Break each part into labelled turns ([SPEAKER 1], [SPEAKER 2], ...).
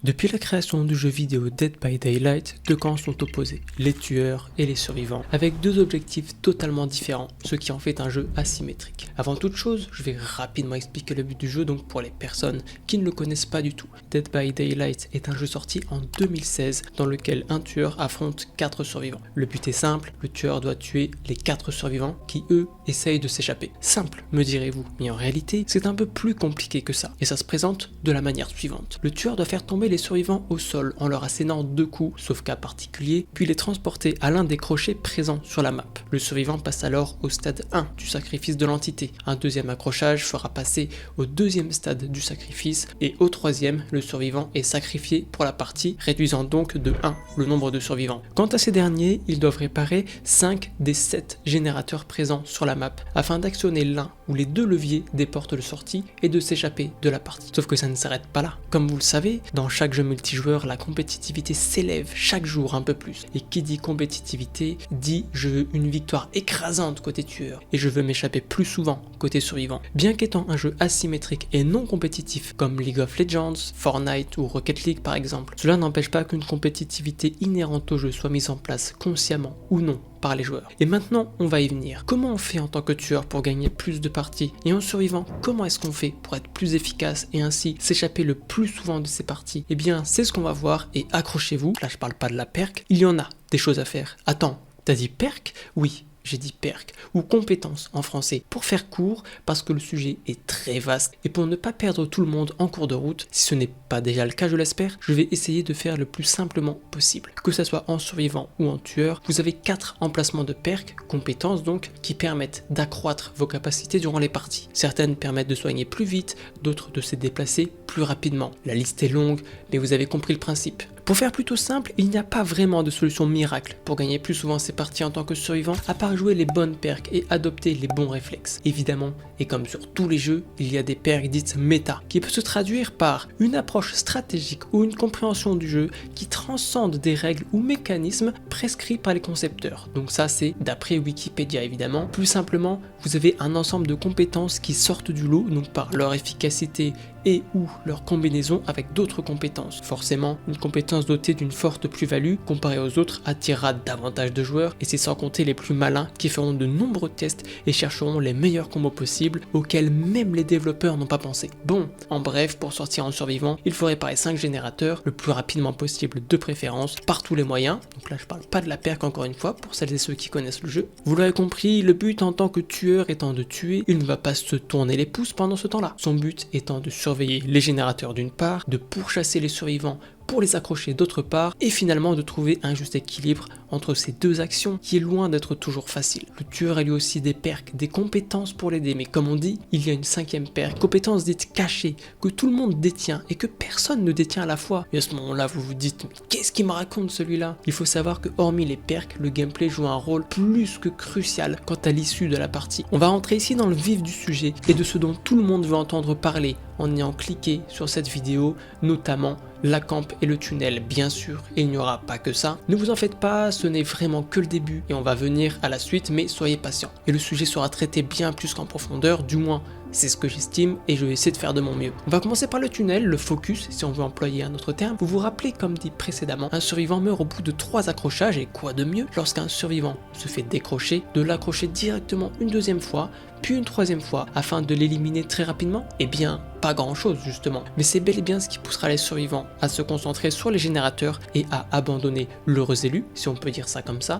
[SPEAKER 1] Depuis la création du jeu vidéo Dead by Daylight, deux camps sont opposés, les tueurs et les survivants, avec deux objectifs totalement différents, ce qui en fait un jeu asymétrique. Avant toute chose, je vais rapidement expliquer le but du jeu donc pour les personnes qui ne le connaissent pas du tout. Dead by Daylight est un jeu sorti en 2016 dans lequel un tueur affronte 4 survivants. Le but est simple, le tueur doit tuer les 4 survivants qui eux essayent de s'échapper. Simple, me direz-vous, mais en réalité c'est un peu plus compliqué que ça, et ça se présente de la manière suivante. Le tueur doit faire tomber les survivants au sol en leur assénant 2 coups, sauf cas particulier, puis les transporter à l'un des crochets présents sur la map. Le survivant passe alors au stade 1 du sacrifice de l'entité. Un deuxième accrochage fera passer au deuxième stade du sacrifice, et au troisième, le survivant est sacrifié pour la partie, réduisant donc de 1 le nombre de survivants. Quant à ces derniers, ils doivent réparer 5 des 7 générateurs présents sur la map, afin d'actionner l'un ou les 2 leviers des portes de sortie et de s'échapper de la partie. Sauf que ça ne s'arrête pas là. Comme vous le savez, dans chaque jeu multijoueur, la compétitivité s'élève chaque jour un peu plus. Et qui dit compétitivité, dit je veux une victoire écrasante côté tueur, et je veux m'échapper plus souvent côté survivant. Bien qu'étant un jeu asymétrique et non compétitif, comme League of Legends, Fortnite ou Rocket League par exemple, cela n'empêche pas qu'une compétitivité inhérente au jeu soit mise en place consciemment ou non par les joueurs. Et maintenant, on va y venir. Comment on fait en tant que tueur pour gagner plus de parties? Et en survivant, comment est-ce qu'on fait pour être plus efficace et ainsi s'échapper le plus souvent de ces parties? Eh bien, c'est ce qu'on va voir, et accrochez-vous, là je parle pas de la perk, il y en a des choses à faire. Attends, t'as dit perk? Oui. J'ai dit perk, ou compétence en français, pour faire court, parce que le sujet est très vaste, et pour ne pas perdre tout le monde en cours de route, si ce n'est pas déjà le cas je l'espère, je vais essayer de faire le plus simplement possible. Que ce soit en survivant ou en tueur, vous avez 4 emplacements de perk, compétences donc, qui permettent d'accroître vos capacités durant les parties. Certaines permettent de soigner plus vite, d'autres de se déplacer plus rapidement. La liste est longue, mais vous avez compris le principe. Pour faire plutôt simple, il n'y a pas vraiment de solution miracle pour gagner plus souvent ces parties en tant que survivant, à part jouer les bonnes perks et adopter les bons réflexes. Évidemment, et comme sur tous les jeux, il y a des perks dites méta, qui peuvent se traduire par une approche stratégique ou une compréhension du jeu qui transcende des règles ou mécanismes prescrits par les concepteurs. Donc ça c'est d'après Wikipédia évidemment. Plus simplement, vous avez un ensemble de compétences qui sortent du lot, donc par leur efficacité et ou leur combinaison avec d'autres compétences. Forcément, une compétence dotée d'une forte plus-value comparée aux autres attirera davantage de joueurs, et c'est sans compter les plus malins qui feront de nombreux tests et chercheront les meilleurs combos possibles auxquels même les développeurs n'ont pas pensé. Bon, en bref, pour sortir en survivant, il faut réparer 5 générateurs le plus rapidement possible de préférence, par tous les moyens. Donc là je parle pas de la perk encore une fois, pour celles et ceux qui connaissent le jeu. Vous l'aurez compris, le but en tant que tueur étant de tuer, il ne va pas se tourner les pouces pendant ce temps-là. Son but étant de surveiller les générateurs d'une part, de pourchasser les survivants pour les accrocher d'autre part, et finalement de trouver un juste équilibre entre ces deux actions qui est loin d'être toujours facile. Le tueur a lui aussi des perks, des compétences pour l'aider, mais comme on dit, il y a une 5e perk, compétence dite cachée, que tout le monde détient et que personne ne détient à la fois. Et à ce moment-là, vous vous dites, mais qu'est-ce qu'il me raconte celui-là? Il faut savoir que hormis les perks, le gameplay joue un rôle plus que crucial quant à l'issue de la partie. On va rentrer ici dans le vif du sujet et de ce dont tout le monde veut entendre parler en ayant cliqué sur cette vidéo, notamment la camp et le tunnel, bien sûr, et il n'y aura pas que ça. Ne vous en faites pas, ce n'est vraiment que le début et on va venir à la suite, mais soyez patients. Et le sujet sera traité bien plus qu'en profondeur, du moins c'est ce que j'estime et je vais essayer de faire de mon mieux. On va commencer par le tunnel, le focus, si on veut employer un autre terme. Vous vous rappelez, comme dit précédemment, un survivant meurt au bout de 3 accrochages, et quoi de mieux lorsqu'un survivant se fait décrocher, de l'accrocher directement une 2e fois, puis une 3e fois, afin de l'éliminer très rapidement? Eh bien, pas grand chose justement, mais c'est bel et bien ce qui poussera les survivants à se concentrer sur les générateurs et à abandonner l'heureux élu, si on peut dire ça comme ça.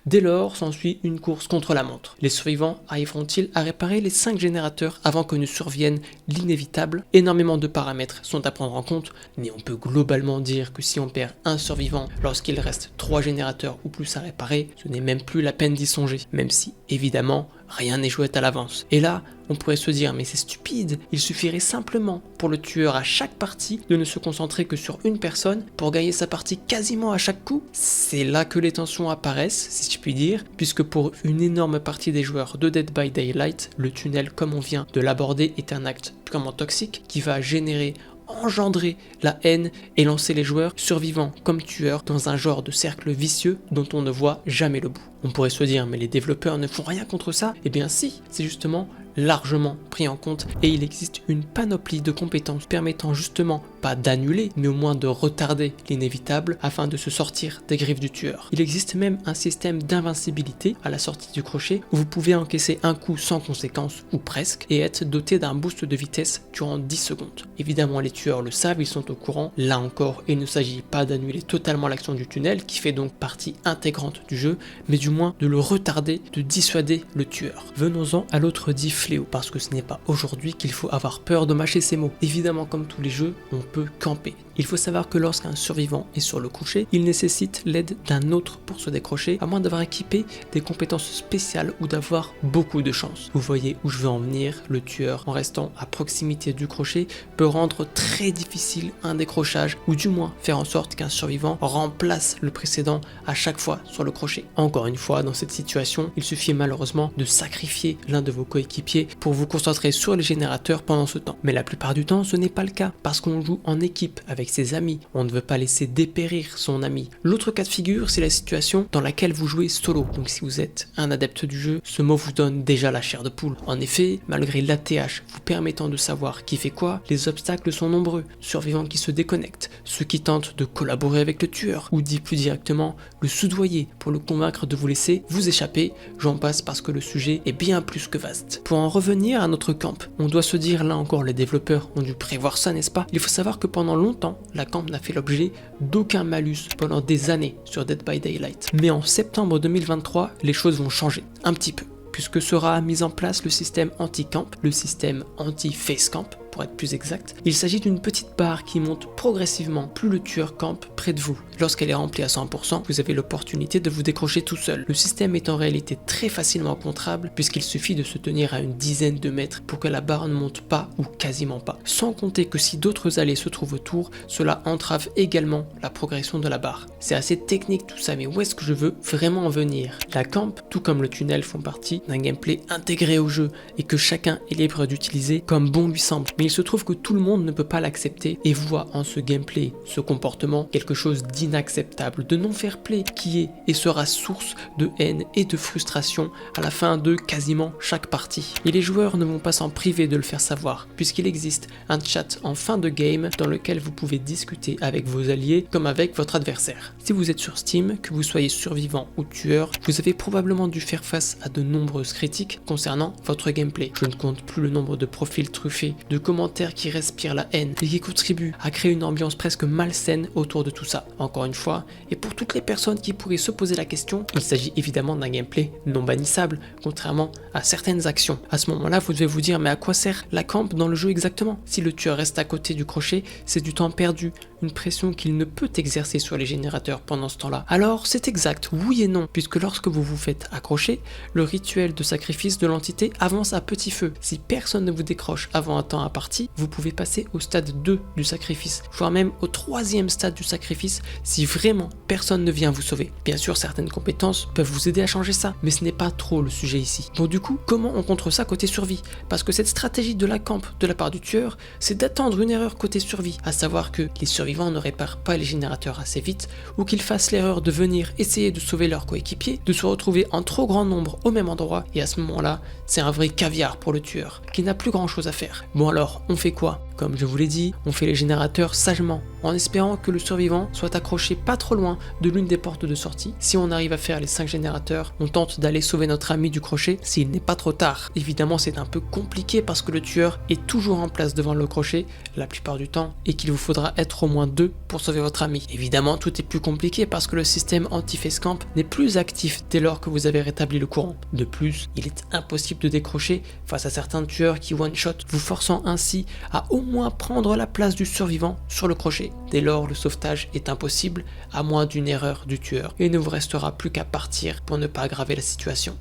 [SPEAKER 1] Dès lors, s'ensuit une course contre la montre. Les survivants arriveront-ils à réparer les 5 générateurs avant que ne survienne l'inévitable? Énormément de paramètres sont à prendre en compte, mais on peut globalement dire que si on perd un survivant lorsqu'il reste 3 générateurs ou plus à réparer, ce n'est même plus la peine d'y songer, même si, évidemment, rien n'est joué à l'avance. Et là, on pourrait se dire, mais c'est stupide, il suffirait simplement pour le tueur à chaque partie de ne se concentrer que sur une personne pour gagner sa partie quasiment à chaque coup. C'est là que les tensions apparaissent, si je puis dire, puisque pour une énorme partie des joueurs de Dead by Daylight, le tunnel, comme on vient de l'aborder, est un acte purement toxique qui va générer, engendrer la haine et lancer les joueurs, survivants comme tueurs, dans un genre de cercle vicieux dont on ne voit jamais le bout. On pourrait se dire, mais les développeurs ne font rien contre ça? Eh bien si, c'est justement largement pris en compte et il existe une panoplie de compétences permettant justement pas d'annuler mais au moins de retarder l'inévitable afin de se sortir des griffes du tueur. Il existe même un système d'invincibilité à la sortie du crochet où vous pouvez encaisser un coup sans conséquence ou presque et être doté d'un boost de vitesse durant 10 secondes. Évidemment les tueurs le savent, ils sont au courant, là encore il ne s'agit pas d'annuler totalement l'action du tunnel qui fait donc partie intégrante du jeu, mais du moins de le retarder, de dissuader le tueur. Venons-en à l'autre dit fléau, parce que ce n'est pas aujourd'hui qu'il faut avoir peur de mâcher ses mots. Évidemment comme tous les jeux, on peut camper. Il faut savoir que lorsqu'un survivant est sur le crochet, il nécessite l'aide d'un autre pour se décrocher, à moins d'avoir équipé des compétences spéciales ou d'avoir beaucoup de chance. Vous voyez où je veux en venir, le tueur, en restant à proximité du crochet, peut rendre très difficile un décrochage, ou du moins faire en sorte qu'un survivant remplace le précédent à chaque fois sur le crochet. Encore une fois, dans cette situation, il suffit malheureusement de sacrifier l'un de vos coéquipiers pour vous concentrer sur les générateurs pendant ce temps. Mais la plupart du temps, ce n'est pas le cas, parce qu'on joue en équipe avec ses amis, on ne veut pas laisser dépérir son ami. L'autre cas de figure, c'est la situation dans laquelle vous jouez solo. Donc si vous êtes un adepte du jeu, ce mot vous donne déjà la chair de poule. En effet, malgré l'ATH vous permettant de savoir qui fait quoi, les obstacles sont nombreux. Survivants qui se déconnectent, ceux qui tentent de collaborer avec le tueur, ou dit plus directement, le soudoyer pour le convaincre de vous laisser vous échapper, j'en passe parce que le sujet est bien plus que vaste. Pour en revenir à notre camp, on doit se dire, là encore les développeurs ont dû prévoir ça, n'est-ce pas? Il faut savoir que pendant longtemps, la camp n'a fait l'objet d'aucun malus pendant des années sur Dead by Daylight. Mais en septembre 2023, les choses vont changer un petit peu, puisque sera mis en place le système anti-camp, le système anti-face camp, pour être plus exact. Il s'agit d'une petite barre qui monte progressivement plus le tueur campe près de vous. Lorsqu'elle est remplie à 100%, vous avez l'opportunité de vous décrocher tout seul. Le système est en réalité très facilement contrable puisqu'il suffit de se tenir à une dizaine de mètres pour que la barre ne monte pas ou quasiment pas. Sans compter que si d'autres allées se trouvent autour, cela entrave également la progression de la barre. C'est assez technique tout ça, mais où est-ce que je veux vraiment en venir? La camp, tout comme le tunnel, font partie d'un gameplay intégré au jeu et que chacun est libre d'utiliser comme bon lui semble. Mais il se trouve que tout le monde ne peut pas l'accepter et voit en ce gameplay, ce comportement, quelque chose d'inacceptable, de non fair play qui est et sera source de haine et de frustration à la fin de quasiment chaque partie. Et les joueurs ne vont pas s'en priver de le faire savoir, puisqu'il existe un chat en fin de game dans lequel vous pouvez discuter avec vos alliés comme avec votre adversaire. Si vous êtes sur Steam, que vous soyez survivant ou tueur, vous avez probablement dû faire face à de nombreuses critiques concernant votre gameplay. Je ne compte plus le nombre de profils truffés, de commentaires qui respirent la haine et qui contribuent à créer une ambiance presque malsaine autour de tout ça. Encore une fois, et pour toutes les personnes qui pourraient se poser la question, il s'agit évidemment d'un gameplay non bannissable, contrairement à certaines actions. À ce moment-là, vous devez vous dire, mais à quoi sert la camp dans le jeu exactement? Si le tueur reste à côté du crochet, c'est du temps perdu, une pression qu'il ne peut exercer sur les générateurs pendant ce temps-là. Alors, c'est exact, oui et non, puisque lorsque vous vous faites accrocher, le rituel de sacrifice de l'entité avance à petit feu. Si personne ne vous décroche avant un temps à partie, vous pouvez passer au stade 2 du sacrifice, voire même au 3e stade du sacrifice si vraiment personne ne vient vous sauver. Bien sûr, certaines compétences peuvent vous aider à changer ça, mais ce n'est pas trop le sujet ici. Bon, du coup, comment on contre ça côté survie? Parce que cette stratégie de la camp de la part du tueur, c'est d'attendre une erreur côté survie, à savoir que les survivants ne réparent pas les générateurs assez vite, ou qu'ils fassent l'erreur de venir essayer de sauver leur coéquipier, de se retrouver en trop grand nombre au même endroit, et à ce moment-là, c'est un vrai caviar pour le tueur, qui n'a plus grand chose à faire. Bon alors, on fait quoi? Comme je vous l'ai dit, on fait les générateurs sagement, en espérant que le survivant soit accroché pas trop loin de l'une des portes de sortie. Si on arrive à faire les 5 générateurs, on tente d'aller sauver notre ami du crochet s'il n'est pas trop tard. Évidemment, c'est un peu compliqué parce que le tueur est toujours en place devant le crochet la plupart du temps et qu'il vous faudra être au moins 2 pour sauver votre ami. Évidemment, tout est plus compliqué parce que le système anti-face camp n'est plus actif dès lors que vous avez rétabli le courant. De plus, il est impossible de décrocher face à certains tueurs qui one-shot, vous forçant ainsi à au moins prendre la place du survivant sur le crochet. Dès lors, le sauvetage est impossible à moins d'une erreur du tueur et il ne vous restera plus qu'à partir pour ne pas aggraver la situation.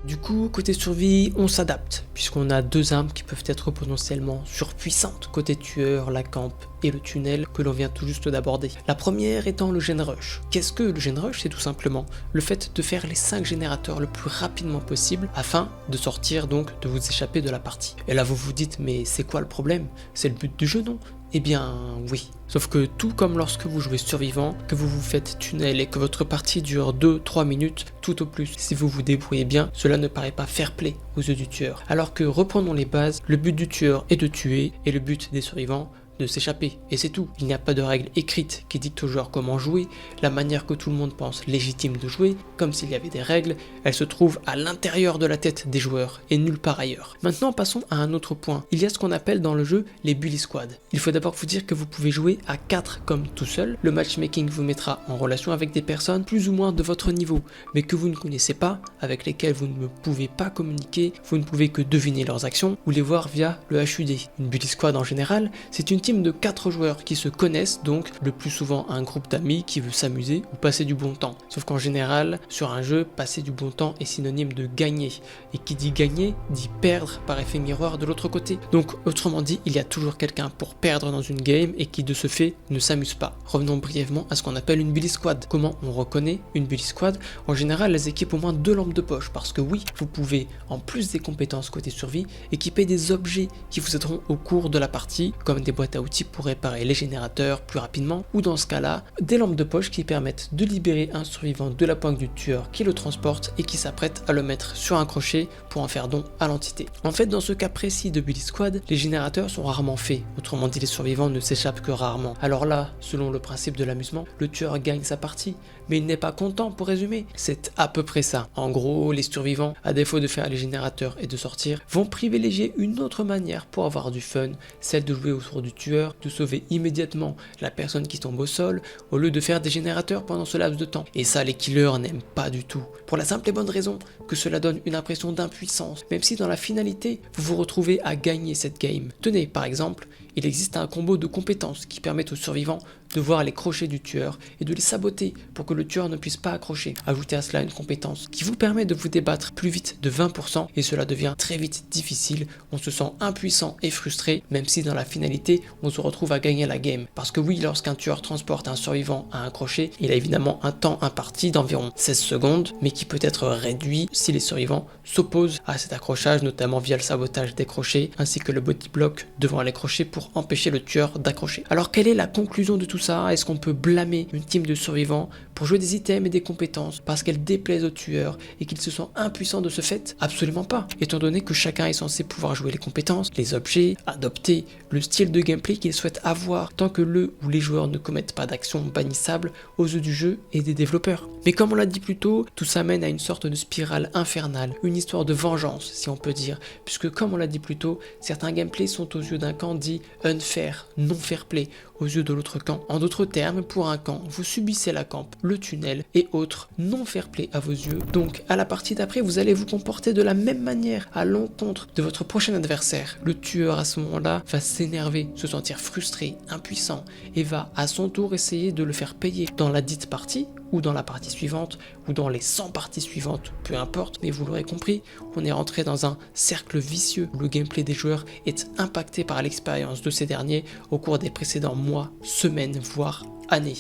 [SPEAKER 1] Du coup, côté survie, on s'adapte, puisqu'on a 2 armes qui peuvent être potentiellement surpuissantes, côté tueur, la camp et le tunnel que l'on vient tout juste d'aborder. La première étant le gen rush. Qu'est-ce que le gen rush? C'est tout simplement le fait de faire les 5 générateurs le plus rapidement possible afin de sortir donc, de vous échapper de la partie. Et là vous vous dites, mais c'est quoi le problème? C'est le but du jeu, non? Eh bien oui. Sauf que tout comme lorsque vous jouez survivant, que vous vous faites tunnel et que votre partie dure 2-3 minutes, tout au plus, si vous vous débrouillez bien, cela ne paraît pas fair play aux yeux du tueur. Alors que reprenons les bases, le but du tueur est de tuer et le but des survivants de s'échapper, et c'est tout. Il n'y a pas de règle écrite qui dicte aux joueurs comment jouer, la manière que tout le monde pense légitime de jouer, comme s'il y avait des règles, elles se trouvent à l'intérieur de la tête des joueurs et nulle part ailleurs. Maintenant passons à un autre point, il y a ce qu'on appelle dans le jeu les bully squad. Il faut d'abord vous dire que vous pouvez jouer à 4 comme tout seul, le matchmaking vous mettra en relation avec des personnes plus ou moins de votre niveau, mais que vous ne connaissez pas, avec lesquelles vous ne pouvez pas communiquer, vous ne pouvez que deviner leurs actions ou les voir via le HUD. Une bully squad en général, c'est une team de 4 joueurs qui se connaissent, donc le plus souvent un groupe d'amis qui veut s'amuser ou passer du bon temps. Sauf qu'en général, sur un jeu, passer du bon temps est synonyme de gagner. Et qui dit gagner, dit perdre par effet miroir de l'autre côté. Donc autrement dit, il y a toujours quelqu'un pour perdre dans une game et qui de ce fait ne s'amuse pas. Revenons brièvement à ce qu'on appelle une bully squad. Comment on reconnaît une bully squad? En général, elles équipent au moins 2 lampes de poche parce que oui, vous pouvez, en plus des compétences côté survie, équiper des objets qui vous aideront au cours de la partie, comme des boîtes à outils pour réparer les générateurs plus rapidement, ou dans ce cas-là, des lampes de poche qui permettent de libérer un survivant de la pointe du tueur qui le transporte et qui s'apprête à le mettre sur un crochet pour en faire don à l'entité. En fait, dans ce cas précis de bully squad, les générateurs sont rarement faits, autrement dit les survivants ne s'échappent que rarement. Alors là, selon le principe de l'amusement, le tueur gagne sa partie, mais il n'est pas content pour résumer. C'est à peu près ça. En gros, les survivants, à défaut de faire les générateurs et de sortir, vont privilégier une autre manière pour avoir du fun, celle de jouer autour du tueur, de sauver immédiatement la personne qui tombe au sol, au lieu de faire des générateurs pendant ce laps de temps. Et ça, les killers n'aiment pas du tout. Pour la simple et bonne raison que cela donne une impression d'impuissance, même si dans la finalité, vous vous retrouvez à gagner cette game. Tenez, par exemple, il existe un combo de compétences qui permettent aux survivants de voir les crochets du tueur et de les saboter pour que le tueur ne puisse pas accrocher. Ajoutez à cela une compétence qui vous permet de vous débattre plus vite de 20% et cela devient très vite difficile. On se sent impuissant et frustré, même si dans la finalité, on se retrouve à gagner la game. Parce que oui, lorsqu'un tueur transporte un survivant à un crochet, il a évidemment un temps imparti d'environ 16 secondes, mais qui peut être réduit si les survivants s'opposent à cet accrochage, notamment via le sabotage des crochets, ainsi que le body block devant les crochets pour empêcher le tueur d'accrocher. Alors quelle est la conclusion de tout ça? Est-ce qu'on peut blâmer une team de survivants pour jouer des items et des compétences parce qu'elles déplaisent aux tueurs et qu'ils se sentent impuissants de ce fait? Absolument pas, étant donné que chacun est censé pouvoir jouer les compétences, les objets, adopter le style de gameplay qu'il souhaite avoir tant que le ou les joueurs ne commettent pas d'actions bannissables aux yeux du jeu et des développeurs. Mais comme on l'a dit plus tôt, tout ça mène à une sorte de spirale infernale, une histoire de vengeance si on peut dire, puisque comme on l'a dit plus tôt, certains gameplays sont aux yeux d'un camp dit unfair, non fair play, aux yeux de l'autre camp. En d'autres termes, pour un camp, vous subissez la camp, le tunnel et autres non fair play à vos yeux. Donc à la partie d'après, vous allez vous comporter de la même manière à l'encontre de votre prochain adversaire. Le tueur à ce moment-là va s'énerver, se sentir frustré, impuissant et va à son tour essayer de le faire payer dans la dite partie ou dans la partie suivante, ou dans les 100 parties suivantes, peu importe, mais vous l'aurez compris, on est rentré dans un cercle vicieux où le gameplay des joueurs est impacté par l'expérience de ces derniers au cours des précédents mois, semaines, voire années.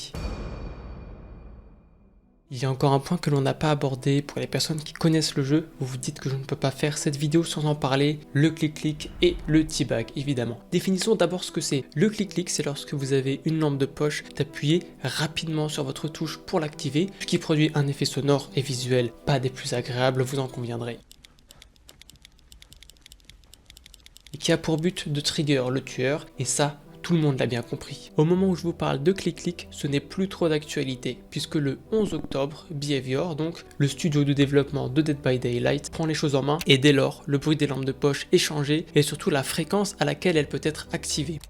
[SPEAKER 1] Il y a encore un point que l'on n'a pas abordé pour les personnes qui connaissent le jeu, vous vous dites que je ne peux pas faire cette vidéo sans en parler, le clic-clic et le teabag évidemment. Définissons d'abord ce que c'est. Le clic-clic, c'est lorsque vous avez une lampe de poche, d'appuyer rapidement sur votre touche pour l'activer, ce qui produit un effet sonore et visuel pas des plus agréables, vous en conviendrez. Et qui a pour but de trigger le tueur, et ça, tout le monde l'a bien compris. Au moment où je vous parle de clic-clic, ce n'est plus trop d'actualité, puisque le 11 octobre, Behavior, donc le studio de développement de Dead by Daylight, prend les choses en main, et dès lors, le bruit des lampes de poche est changé, et surtout la fréquence à laquelle elle peut être activée.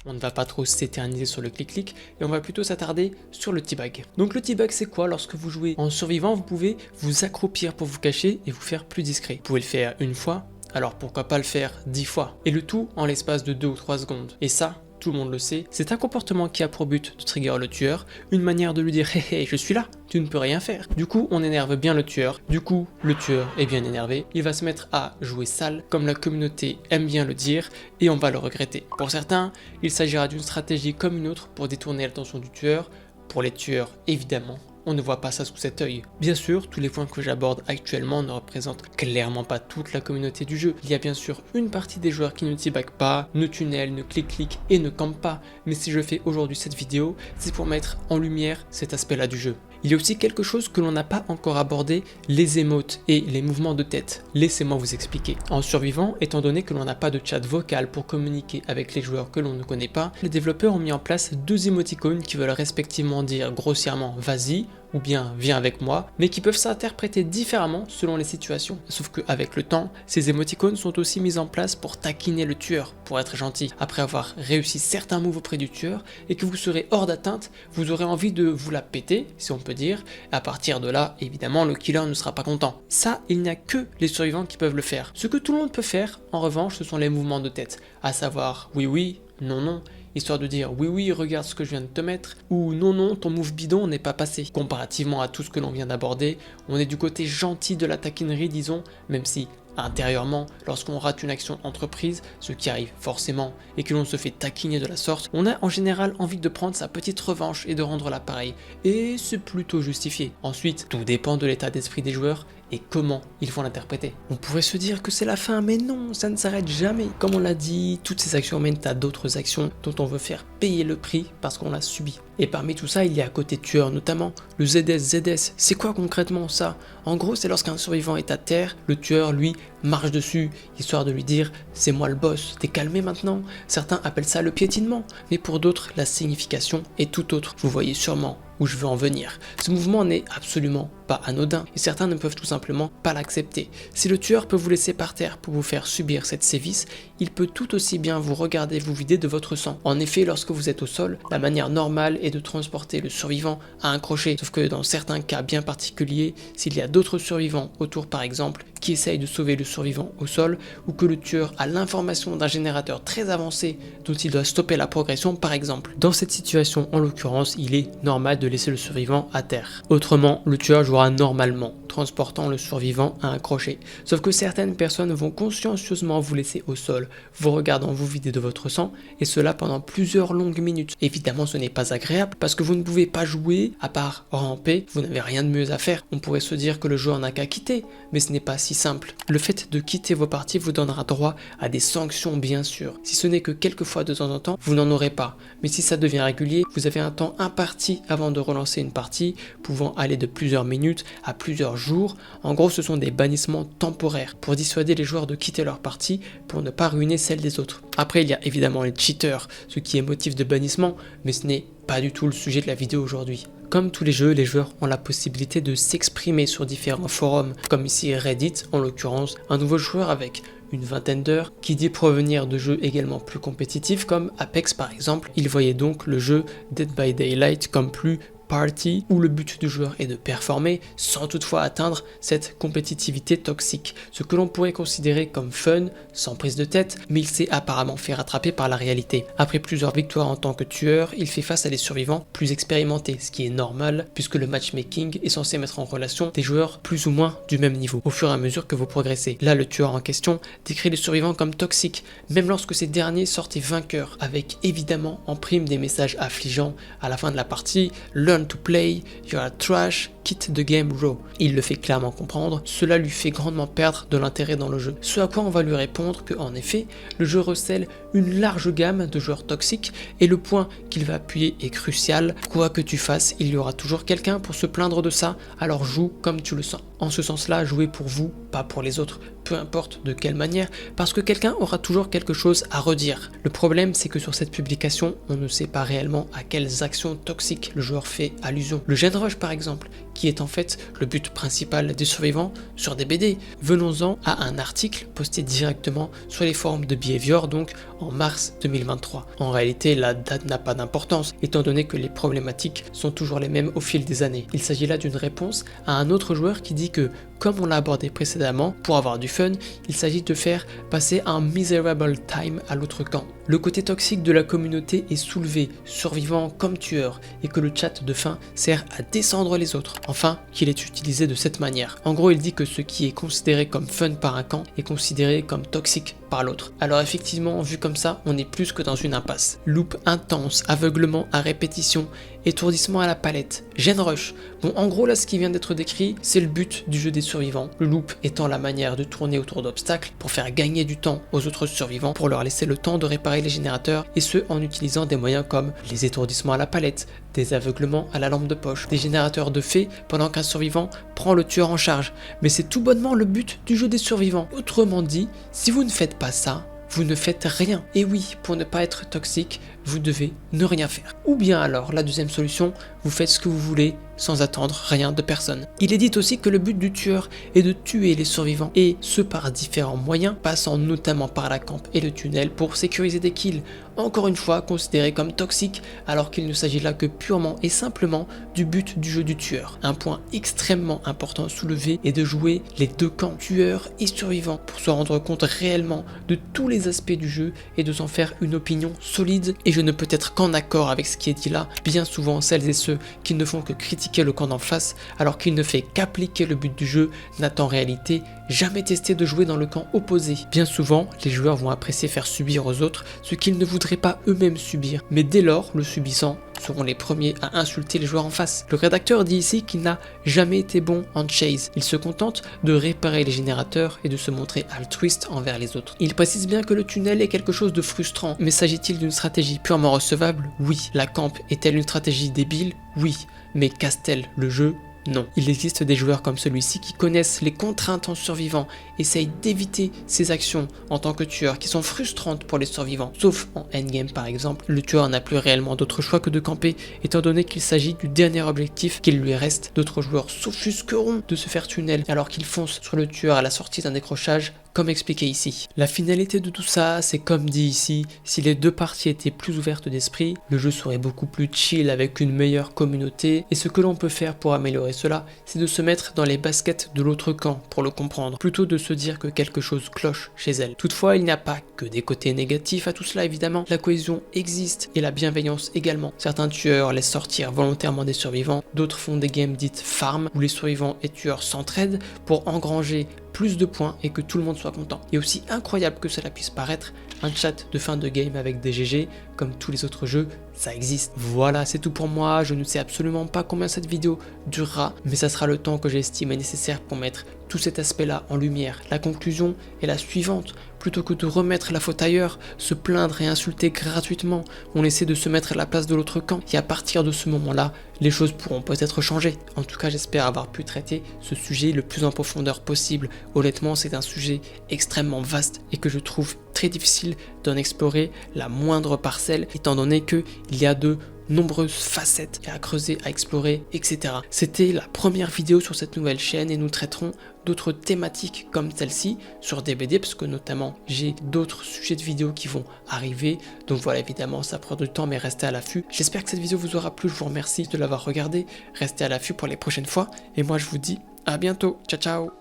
[SPEAKER 1] On ne va pas trop s'éterniser sur le clic-clic et on va plutôt s'attarder sur le teabag. Donc le teabag c'est quoi? Lorsque vous jouez en survivant, vous pouvez vous accroupir pour vous cacher et vous faire plus discret. Vous pouvez le faire une fois, alors pourquoi pas le faire 10 fois? Et le tout en l'espace de 2 ou 3 secondes. Et ça, tout le monde le sait, c'est un comportement qui a pour but de trigger le tueur, une manière de lui dire hé hé je suis là, tu ne peux rien faire. Du coup on énerve bien le tueur, du coup le tueur est bien énervé, il va se mettre à jouer sale comme la communauté aime bien le dire et on va le regretter. Pour certains, il s'agira d'une stratégie comme une autre pour détourner l'attention du tueur, pour les tueurs évidemment. on ne voit pas ça sous cet œil. Bien sûr, tous les points que j'aborde actuellement ne représentent clairement pas toute la communauté du jeu. Il y a bien sûr une partie des joueurs qui ne teabag pas, ne tunnel, ne clic-clic et ne campe pas. Mais si je fais aujourd'hui cette vidéo, c'est pour mettre en lumière cet aspect-là du jeu. Il y a aussi quelque chose que l'on n'a pas encore abordé, les émotes et les mouvements de tête. Laissez-moi vous expliquer. En survivant, étant donné que l'on n'a pas de chat vocal pour communiquer avec les joueurs que l'on ne connaît pas, les développeurs ont mis en place deux émoticônes qui veulent respectivement dire grossièrement vas-y ou bien viens avec moi, mais qui peuvent s'interpréter différemment selon les situations. Sauf qu'avec le temps, ces émoticônes sont aussi mis en place pour taquiner le tueur, pour être gentil. Après avoir réussi certains moves auprès du tueur et que vous serez hors d'atteinte, vous aurez envie de vous la péter, si on peut dire. À partir de là, évidemment, le killer ne sera pas content. Ça, il n'y a que les survivants qui peuvent le faire. Ce que tout le monde peut faire, en revanche, ce sont les mouvements de tête, à savoir oui oui, non non, histoire de dire oui oui regarde ce que je viens de te mettre, ou non non ton move bidon n'est pas passé. Comparativement à tout ce que l'on vient d'aborder, on est du côté gentil de la taquinerie disons, même si intérieurement, lorsqu'on rate une action entreprise, ce qui arrive forcément, et que l'on se fait taquiner de la sorte, on a en général envie de prendre sa petite revanche et de rendre l'appareil, et c'est plutôt justifié. Ensuite, tout dépend de l'état d'esprit des joueurs et comment ils vont l'interpréter. On pourrait se dire que c'est la fin, mais non, ça ne s'arrête jamais. Comme on l'a dit, toutes ces actions mènent à d'autres actions dont on veut faire payer le prix parce qu'on l'a subi. Et parmi tout ça, il y a à côté tueur, notamment le ZS. C'est quoi concrètement ça? En gros, c'est lorsqu'un survivant est à terre, le tueur, lui, marche dessus, histoire de lui dire « c'est moi le boss, t'es calmé maintenant ?» Certains appellent ça le piétinement, mais pour d'autres, la signification est tout autre. Vous voyez sûrement où je veux en venir. Ce mouvement n'est absolument pas anodin, et certains ne peuvent tout simplement pas l'accepter. Si le tueur peut vous laisser par terre pour vous faire subir cette sévice, il peut tout aussi bien vous regarder vous vider de votre sang. En effet, lorsque vous êtes au sol, la manière normale est de transporter le survivant à un crochet, sauf que dans certains cas bien particuliers, s'il y a d'autres survivants autour par exemple, qui essayent de sauver le survivant au sol, ou que le tueur a l'information d'un générateur très avancé dont il doit stopper la progression par exemple. Dans cette situation, en l'occurrence, il est normal de laisser le survivant à terre. Autrement, le tueur jouera normalement, transportant le survivant à un crochet. Sauf que certaines personnes vont consciencieusement vous laisser au sol, vous regardant vous vider de votre sang, et cela pendant plusieurs longues minutes. Évidemment, ce n'est pas agréable, parce que vous ne pouvez pas jouer, à part ramper, vous n'avez rien de mieux à faire. On pourrait se dire que le joueur n'a qu'à quitter, mais ce n'est pas si simple. Le fait de quitter vos parties vous donnera droit à des sanctions bien sûr. Si ce n'est que quelques fois de temps en temps, vous n'en aurez pas. Mais si ça devient régulier, vous avez un temps imparti avant de relancer une partie, pouvant aller de plusieurs minutes à plusieurs jours. En gros, ce sont des bannissements temporaires pour dissuader les joueurs de quitter leur partie pour ne pas ruiner celle des autres. Après, il y a évidemment les cheaters, ce qui est motif de bannissement, mais ce n'est pas du tout le sujet de la vidéo aujourd'hui. Comme tous les jeux, les joueurs ont la possibilité de s'exprimer sur différents forums, comme ici Reddit en l'occurrence, un nouveau joueur avec une vingtaine d'heures, qui dit provenir de jeux également plus compétitifs comme Apex par exemple. Il voyait donc le jeu Dead by Daylight comme plus party, où le but du joueur est de performer sans toutefois atteindre cette compétitivité toxique, ce que l'on pourrait considérer comme fun, sans prise de tête, mais il s'est apparemment fait rattraper par la réalité. Après plusieurs victoires en tant que tueur, il fait face à des survivants plus expérimentés, ce qui est normal puisque le matchmaking est censé mettre en relation des joueurs plus ou moins du même niveau, au fur et à mesure que vous progressez. Là, le tueur en question décrit les survivants comme toxiques, même lorsque ces derniers sortaient vainqueurs, avec évidemment en prime des messages affligeants à la fin de la partie, learn to play, you are trash, quit the game raw. Il le fait clairement comprendre, cela lui fait grandement perdre de l'intérêt dans le jeu. Ce à quoi on va lui répondre que, en effet, le jeu recèle une large gamme de joueurs toxiques et le point qu'il va appuyer est crucial. Quoi que tu fasses, il y aura toujours quelqu'un pour se plaindre de ça, alors joue comme tu le sens. En ce sens-là, jouez pour vous, pas pour les autres, peu importe de quelle manière, parce que quelqu'un aura toujours quelque chose à redire. Le problème, c'est que sur cette publication, on ne sait pas réellement à quelles actions toxiques le joueur fait allusion. Le gen rush par exemple, qui est en fait le but principal des survivants sur des BD. Venons-en à un article posté directement sur les forums de Behavior, donc en mars 2023. En réalité, la date n'a pas d'importance, étant donné que les problématiques sont toujours les mêmes au fil des années. Il s'agit là d'une réponse à un autre joueur qui dit que, comme on l'a abordé précédemment, pour avoir du fun, il s'agit de faire passer un miserable time à l'autre camp. Le côté toxique de la communauté est soulevé, survivant comme tueur, et que le chat de fin sert à descendre les autres. Enfin, qu'il est utilisé de cette manière. En gros, il dit que ce qui est considéré comme fun par un camp est considéré comme toxique par l'autre. Alors effectivement, vu comme ça, on est plus que dans une impasse. Loop intense, aveuglement à répétition, étourdissement à la palette, gen rush. Bon, en gros là, ce qui vient d'être décrit, c'est le but du jeu des survivants. Le loop étant la manière de tourner autour d'obstacles pour faire gagner du temps aux autres survivants, pour leur laisser le temps de réparer les générateurs, et ce en utilisant des moyens comme les étourdissements à la palette, des aveuglements à la lampe de poche, des générateurs de faits pendant qu'un survivant prend le tueur en charge. Mais c'est tout bonnement le but du jeu des survivants. Autrement dit, si vous ne faites pas ça, vous ne faites rien. Et oui, pour ne pas être toxique, vous devez ne rien faire. Ou bien alors, la deuxième solution, vous faites ce que vous voulez sans attendre rien de personne. Il est dit aussi que le but du tueur est de tuer les survivants, et ce par différents moyens, passant notamment par la camp et le tunnel pour sécuriser des kills, encore une fois considérés comme toxiques, alors qu'il ne s'agit là que purement et simplement du but du jeu du tueur. Un point extrêmement important à soulever est de jouer les deux camps, tueurs et survivants, pour se rendre compte réellement de tous les aspects du jeu et de s'en faire une opinion solide. Et je ne peux être qu'en accord avec ce qui est dit là. Bien souvent, celles et ceux qui ne font que critiquer le camp d'en face alors qu'il ne fait qu'appliquer le but du jeu n'a en réalité jamais testé de jouer dans le camp opposé. Bien souvent, les joueurs vont apprécier faire subir aux autres ce qu'ils ne voudraient pas eux-mêmes subir, mais dès lors, le subissant seront les premiers à insulter les joueurs en face. Le rédacteur dit ici qu'il n'a jamais été bon en chase. Il se contente de réparer les générateurs et de se montrer altruiste envers les autres. Il précise bien que le tunnel est quelque chose de frustrant, mais s'agit-il d'une stratégie purement recevable? Oui. La camp est-elle une stratégie débile? Oui. Mais casse-t-elle le jeu? Non. Il existe des joueurs comme celui-ci qui connaissent les contraintes en survivant, essayent d'éviter ces actions en tant que tueur qui sont frustrantes pour les survivants. Sauf en endgame par exemple, le tueur n'a plus réellement d'autre choix que de camper, étant donné qu'il s'agit du dernier objectif qu'il lui reste. D'autres joueurs s'offusqueront de se faire tunnel alors qu'ils foncent sur le tueur à la sortie d'un décrochage, comme expliqué ici. La finalité de tout ça, c'est comme dit ici, si les deux parties étaient plus ouvertes d'esprit, le jeu serait beaucoup plus chill avec une meilleure communauté, et ce que l'on peut faire pour améliorer cela, c'est de se mettre dans les baskets de l'autre camp pour le comprendre, plutôt de se dire que quelque chose cloche chez elle. Toutefois, il n'y a pas que des côtés négatifs à tout cela évidemment, la cohésion existe et la bienveillance également. Certains tueurs laissent sortir volontairement des survivants, d'autres font des games dites farm, où les survivants et tueurs s'entraident pour engranger plus de points et que tout le monde soit content. Et aussi incroyable que cela puisse paraître, un chat de fin de game avec des GG, comme tous les autres jeux, ça existe. Voilà, c'est tout pour moi, je ne sais absolument pas combien cette vidéo durera, mais ça sera le temps que j'estime nécessaire pour mettre tout cet aspect-là en lumière. La conclusion est la suivante: plutôt que de remettre la faute ailleurs, se plaindre et insulter gratuitement, on essaie de se mettre à la place de l'autre camp, et à partir de ce moment-là, les choses pourront peut-être changer. En tout cas, j'espère avoir pu traiter ce sujet le plus en profondeur possible. Honnêtement, c'est un sujet extrêmement vaste et que je trouve très difficile d'en explorer la moindre parcelle, étant donné qu'il y a de nombreuses facettes à creuser, à explorer, etc. C'était la première vidéo sur cette nouvelle chaîne et nous traiterons d'autres thématiques comme celle-ci sur DBD, parce que notamment j'ai d'autres sujets de vidéos qui vont arriver. Donc voilà, évidemment ça prend du temps, mais restez à l'affût. J'espère que cette vidéo vous aura plu, je vous remercie de l'avoir regardée. Restez à l'affût pour les prochaines fois et moi je vous dis à bientôt. Ciao ciao.